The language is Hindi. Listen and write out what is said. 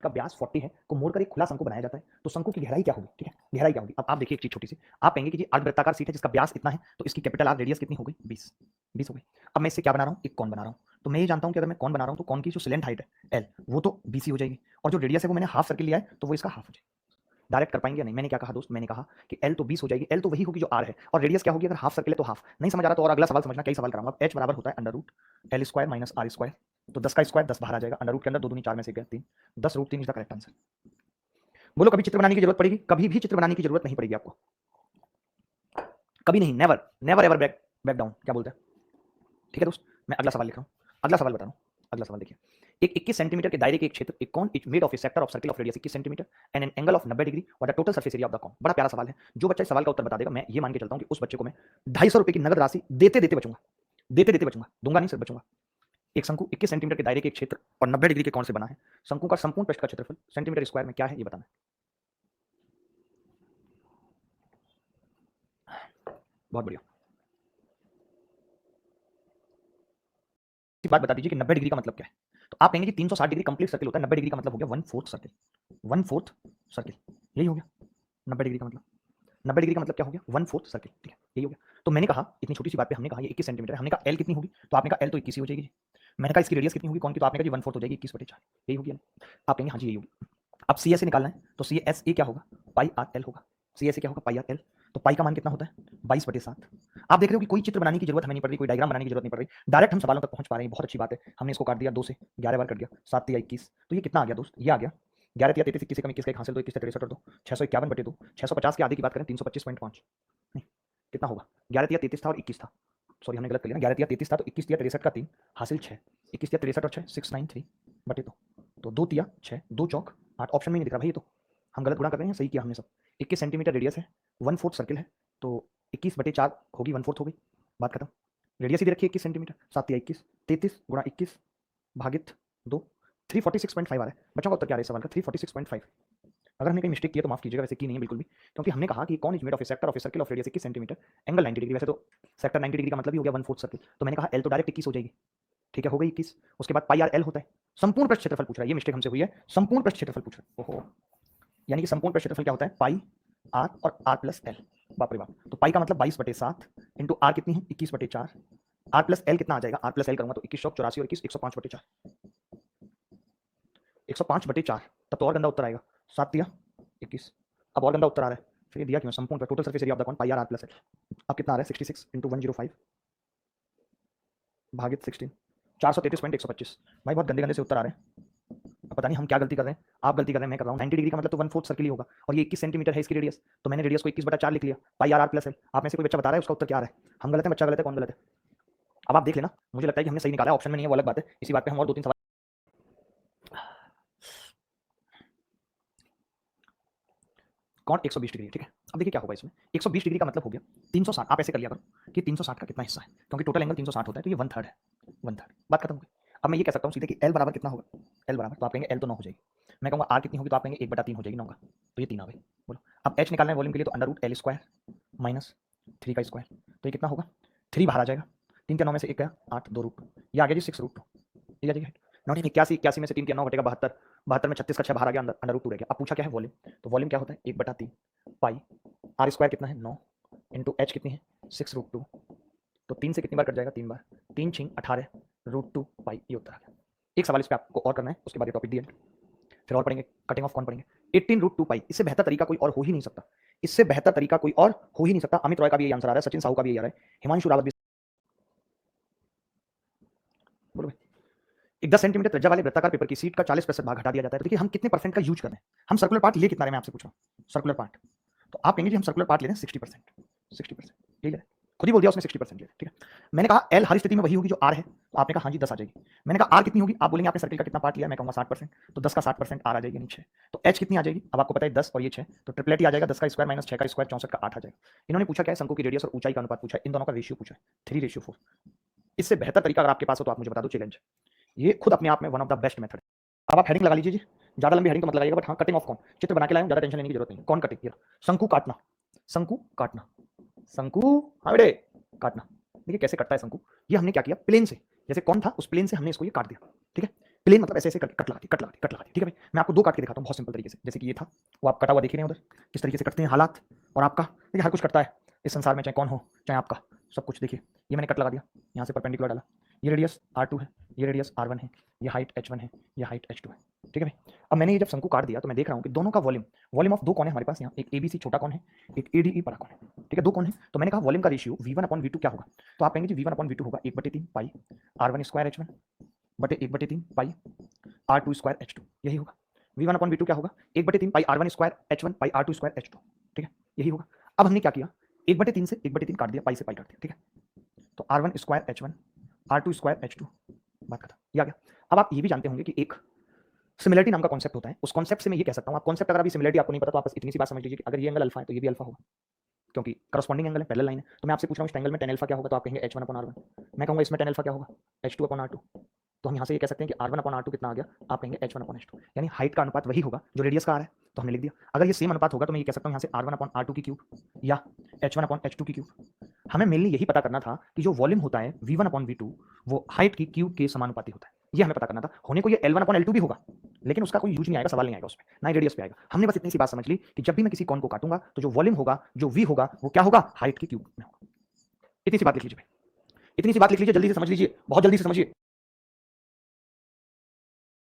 का व्यास 40 है को मोड़कर एक खुला शंकु बनाया जाता है, तो शंकु की गहराई क्या होगी? ठीक है, गहराई क्या होगी? अब आप देखिए एक चीज छोटी सी, आप कहेंगे कि जी अर्धवृत्ताकार शीट है जिसका व्यास इतना है, तो इसकी कैपिटल आर रेडियस कितनी हो गई? 20 20 हो गई। अब मैं इससे क्या बना रहा हूँ? एक कॉन बना रहा हूँ। तो मैं ये जानता हूँ कि अगर मैं कॉन बना रहा हूँ तो कॉन की जो सिलेंट हाइट है एल, वो तो 20 ही हो जाएगी, और जो रेडियस है वो मैंने हाफ सर्किल लिया है, तो वो इसका हाफ हो जाएगी। डायरेक्ट कर पाएंगे या नहीं? मैंने क्या कहा दोस्त? मैंने कहा कि एल तो 20 हो जाएगी, एल तो वही होगी जो आर है, और रेडियस क्या होगी? अगर हाफ सर्किल है तो हाफ। नहीं समझ आ रहा तो और अगला सवाल समझना, कई सवाल कराऊंगा। एच बराबर होता है under root L square minus R square, तो 10 का स्क्वायर 10 बाहर आ जाएगा, अंडर रूट के अंदर 2 दूनी 4 में से 1 3, 10 root 3 is the correct answer. बोलो कभी चित्र बनाने की जरूरत पड़ेगी? कभी भी चित्र बनाने की जरूरत नहीं पड़ेगी आपको, कभी नहीं, never never ever back back down. क्या बोलते हैं? ठीक है दोस्त, मैं अगला सवाल लिख रहा हूँ, अगला सवाल बता रहा हूँ। अगला सवाल देखिए, एक 21 सेंटीमीटर के दायरे के एक क्षेत्र, एक cone is made of a sector of circle of radius 21 centimetre and an angle of 90 degree और the total surface area of the cone. बड़ा प्यारा सवाल है, जो बच्चा इस सवाल का उत्तर बता देगा, मैं ये मान के चलता हूँ कि उस बच्चे को मैं 250 रुपए की नगद राशि देते देते बचूंगा, देते देते बचूंगा, दूंगा नहीं, सिर्फ बचूंगा। एक शंकु 21 सेंटीमीटर के दायरे के एक क्षेत्र और 90 डिग्री के कोण से बना है। शंकु का संपूर्ण पृष्ठ का क्षेत्रफल सेंटीमीटर स्क्वायर में क्या है, ये बताना। बहुत बढ़िया, बात बता दीजिए कि 90 डिग्री का मतलब क्या है? तो आप कहेंगे कि 360 डिग्री कंप्लीट सर्किल होता है, 90 डिग्री का मतलब हो गया 1/4 सर्किल, 1/4 सर्किल, यही हो गया 90 डिग्री का मतलब। 90 डिग्री का मतलब क्या हो गया? 1/4 सर्किल, ठीक है, यही हो गया। तो मैंने कहा इतनी छोटी सी बात पे हमने कहा ये 21 सेंटीमीटर है, हमने कहा एल कितनी होगी? तो आपने कहा एल तो 21 ही हो जाएगी। मैंने कहा इसकी रेडियस कितनी होगी कौन की? तो आपने कहा जी 1/4 हो जाएगी 21/4, यही होगी। आप कहेंगे हाँ जी यही होगी। अब सी एस से निकालना है, तो सी एस ए क्या होगा? पाई आर एल होगा। सी एस ए क्या होगा? पाई आर एल। तो पाई का मान कितना होता है? 22/7। आप देख रहे हो कि कोई चित्र बनाने की जरूरत हमें नहीं पड़ रही, कोई डायग्राम बनाने की जरूरत नहीं पड़ रही, डायरेक्ट हम सवालों तक पहुंच पा रहे हैं, बहुत अच्छी बात है। हमने इसको काट दिया 2 से, 11 बार कट गया, 7 या 21, तो ये कितना आ गया दोस्त? ये आ गया 11 या 33, 21 कम 21 का हासिल, तो 21 63 और 2 651/2, 650 के आधे की बात करें 325.5, नहीं कितना होगा? 11 या 33 था और 21 था, सॉरी हमने गलत कर लिया ना, 11 या 33 था तो 21 या 63 का 3 हासिल 6, 21 या 63 और 6 693/2, तो 2 तिया 6, 2 चौक 8, ऑप्शन में नहीं दिख रहा भाई, ये तो हम गलत गुणा कर रहे हैं, सही किया हमने सब। 21 सेंटीमीटर रेडियस है, 1/4 सर्किल है, तो 21/4 होगी, 1/4 हो गई, बात खत्म। रेडियस ही दे रखी है 21 सेंटीमीटर, 7 या 21, 33 गुणा 21 भागित 2, 346.5 आ रहा है। बच्चों का उत्तर क्या आ रहा है सवाल का? 346.5। अगर हमने कहीं मिस्टेक की है तो माफ कीजिएगा, वैसे की नहीं है बिल्कुल भी, क्योंकि हमने कहा कि कौन is made of a sector of a circle of radius 21 centimetre angle 90 degree, वैसे तो सेक्टर 90 डिग्री का मतलब ही हो गया 1/4 सर्किल, तो मैंने कहा एल तो डायरेक्ट 21 हो जाएगी, ठीक है, हो गई 21। उसके बाद पाई आर एल होता है, संपूर्ण पृष्ठ क्षेत्रफल पूछ रहा है, ये मिस्टेक हमसे हुई है, संपूर्ण पृष्ठ क्षेत्रफल पूछ रहा है, ओहो, यानी कि संपूर्ण पृष्ठ क्षेत्रफल क्या होता है? पाई आर और आर प्लस एल, बाप रे बाप। तो पाई का मतलब 22/7 इंटू आर कितनी है? 21/4, आर प्लस एल कितना आ जाएगा? आर प्लस एल करूंगा तो 21 84 और 21 105/4, 105/4, तब तो और गंदा उत्तर आएगा, 7 या 21। अब और गंदा उत्तर आ रहा है, फिर ये दिया क्यों? संपूर्ण पर total surface area of the cone pi R R plus L, अब कितना आ रहा है? 66 इंटू 105 भागित 16, 433.125। भाई बहुत गंदे गंदे से उत्तर आ रहे हैं, अब पता नहीं हम क्या गलती कर रहे हैं, आप गलती कर रहे हैं, मैं कर रहा हूँ। 90 डिग्री का मतलब तो 1/4 सर्किल ही होगा, और ये 21 सेंटीमीटर है इसकी रेडियस, तो मैंने रेडियस को 21/4 लिख लिया, पाई आर आर प्लस एल। आप में से कोई बच्चा बता रहा है उसका उत्तर क्या आ रहा है? हम गलत है, बच्चा गलत है, कौन गलत है? अब आप देख लेना, मुझे लगता है कि हमने सही निकाला है, ऑप्शन में नहीं है वो अलग बात है, इसी बात पे हम और 2-3 सवाल। कौन 120 डिग्री, ठीक है। अब देखिए क्या होगा इसमें, 120 डिग्री का मतलब हो गया 360। आप ऐसे कर लिया करो कि 360 का कितना हिस्सा है, क्योंकि टोटल एंगल 360 होता है, तो ये 1/3 है, 1/3, बात खत्म हो गई। अब मैं ये कह सकता हूँ सीधे कि एल बराबर कितना होगा? एल बराबर, तो आप कहेंगे एल तो 9 हो जाएगी, मैं कहूँगा आर कितनी होगी? तो आप कहेंगे 1/3 हो जाएगी 9 का, तो ये 3 आ गई। बोलो अब एच निकालना है वॉल्यूम के लिए, तो under root L square minus 3 का स्क्वायर, तो ये कितना होगा? 3 बाहर आ जाएगा, 3 के 9 में से 1 गया 8, 2 रूट, ये आ गया जी 6√2, ठीक है जी। 81 81 में से 3 के 9 घटेगा 72, 72 में 36 का 6 बाहर आ गया, अंडर रूट 2 रह गया। अब पूछा क्या है? वॉल्यूम, तो वॉल्यूम क्या होता है? 1/3 पाई आर स्क्वायर कितना है? 9 इंटू एच कितनी है? 6√2, तो 3 से कितनी बार कट जाएगा? 3 बार, 3 6 18 √2 पाई, ये उत्तर आ गया। एक सवाल इस पे आपको और करना है, उसके बाद ये टॉपिक दी एंड, फिर और पढ़ेंगे, कटिंग ऑफ कौन पढ़ेंगे। 18√2 पाई, इससे बेहतर तरीका कोई और हो ही नहीं सकता, इससे बेहतर तरीका कोई और हो ही नहीं सकता। अमित रॉय का भी यही आंसर आ रहा है, सचिन साहू का भी यही आ रहा है, हिमांशु रावत भी। बोलो भाई, एक 10 सेंटीमीटर त्रिज्या वाले वृत्ताकार पेपर की सीट का 40% भाग हटा दिया जाता है, तो देखिए हम कितने परसेंट का यूज कर रहे हैं। हम सर्कुलर पार्ट ले कितना रहे, मैं आपसे पूछ रहा हूँ, सर्कुलर पार्ट, तो आप कहेंगे जी हम सर्कुलर पार्ट ले रहे हैं 60%, 60% ले रहे हैं, खुद ही बोल दिया उसने 60% ले, ठीक है। मैंने कहा एल हर स्थिति में वही होगी जो आर है, तो आपने कहा हाँ जी 10 आ जाएगी। मैंने कहा आर कितनी होगी? आप बोलेंगे आपने सर्किल का कितना पार्ट लिया, मैं कहूँगा 60%, तो 10 का 60% आर आ जाएगी, नहीं 6। तो एच कितनी आ जाएगी? अब आपको पता है 10 और ये 6, तो ट्रिपलेट ही आ जाएगा, 10 का स्क्वायर माइनस 6 का स्क्वायर 64 का 8 आ जाएगा। इन्होंने पूछा क्या है? शंकु की रेडियस और ऊंचाई का अनुपात पूछा है, इन दोनों का रेशियो पूछा है, 3:4। इससे बेहतर तरीका अगर आपके पास हो तो आप मुझे बता दो, चैलेंज। ये खुद अपने आप में one of the best method है। अब आप हेडिंग लगा लीजिए जी, ज्यादा लंबी हेडिंग तो मत लगाइएगा, बट हाँ कटिंग ऑफ कौन, चित्र बना के लाए, ज्यादा टेंशन लेने की जरूरत नहीं है। कौन कटिंग? ये शंकु काटना, शंकु काटना, शंकु, हाँ बेटे काटना। देखिए कैसे कटता है शंकु, ये हमने क्या किया, प्लेन से, जैसे कौन था उस प्लेन से हमने इसको ये काट दिया, ठीक है। प्लेन मतलब ऐसे ऐसे कट लगाती कट लगाती कट लगाती, ठीक है भाई। मैं आपको दो काट के दिखाता हूँ बहुत सिंपल तरीके से। जैसे कि ये था, वो आप कटा हुआ देख ही रहे हैं उधर, किस तरीके से कटते हैं हालात। और आपका देखिए हर कुछ कटता है इस संसार में, चाहे कौन हो चाहे आपका, सब कुछ। देखिए ये मैंने कट लगा दिया, यहाँ से परपेंडिकुलर डाला, ये रेडियस R2 है, ये रेडियस R1 है, ये हाइट H1 है, ये हाइट H2 है, ठीक है भाई। अब मैंने ये जब शंकु काट दिया तो मैं देख रहा हूँ कि दोनों का वॉल्यूम, वॉल्यूम ऑफ दो कौन है हमारे पास यहाँ, एक ABC छोटा कौन है, एक ADE बड़ा कौन है, ठीक है, दो कौन है। तो मैंने कहा वॉल्यूम का रेशियो V1/V2 क्या होगा, तो आप कहेंगे जी V1/V2 होगा 1/3 पाई R1² H1 बटे 1/3 पाई R2² H2, यही होगा। V1/V2 क्या होगा, 1/3 पाई R1² H1 पाई R2² H2, ठीक है, यही होगा। अब हमने क्या किया, 1/3 से 1/3 काट दिया, पाई से पाई काट दिया, ठीक है। तो R1² H1 R2² H2, बात खत्म, ये आ गया। अब आप ये भी जानते होंगे कि एक सिमिलरिटी नाम का कॉन्सेप्ट होता है, उस कॉन्सेप्ट से मैं ये कह सकता हूँ, आप कॉन्सेप्ट अगर अभी सिमिलरिटी आपको नहीं पता तो आप बस इतनी सी बात समझ लीजिए कि अगर ये एंगल अल्फा है तो ये भी अल्फा होगा, क्योंकि करस्पॉन्डिंग एंगल है, पैरेलल लाइन है। तो मैं आपसे पूछ रहा हूँ इस ट्रायंगल में tan अल्फा क्या होगा, तो आप कहेंगे H1/R1। मैं कहूँगा इसमें tan अल्फा क्या होगा, H2/R2। तो हम यहाँ से ये कह सकते हैं कि R1/R2 कितना आ गया, आप कहेंगे H1/H2, यानी हाइट का अनुपात वही होगा जो रेडियस का आ रहा है, तो हमने लिख दिया। अगर ये सेम अनुपात होगा तो मैं ये कह सकता हूँ यहाँ से R1/R2 की क्यूब या H1/H2 की क्यूब। हमें मेनली यही पता करना था कि जो वॉल्यूम होता है V1/V2 वो हाइट की क्यूब के समानुपाती होता है, ये हमें पता करना था। होने को ये L1/L2 भी होगा, लेकिन उसका कोई यूज नहीं आएगा, सवाल नहीं आएगा उसमें, ना ही रेडियस पे आएगा। हमने बस इतनी सी बात समझ ली कि जब भी मैं किसी कॉन को काटूंगा तो जो वॉल्यूम होगा, जो V होगा, वो क्या होगा, हाइट की क्यूब में होगा। इतनी सी बात लिख लीजिए भाई, इतनी सी बात लिख लीजिए, जल्दी से समझ लीजिए, बहुत जल्दी से समझिए।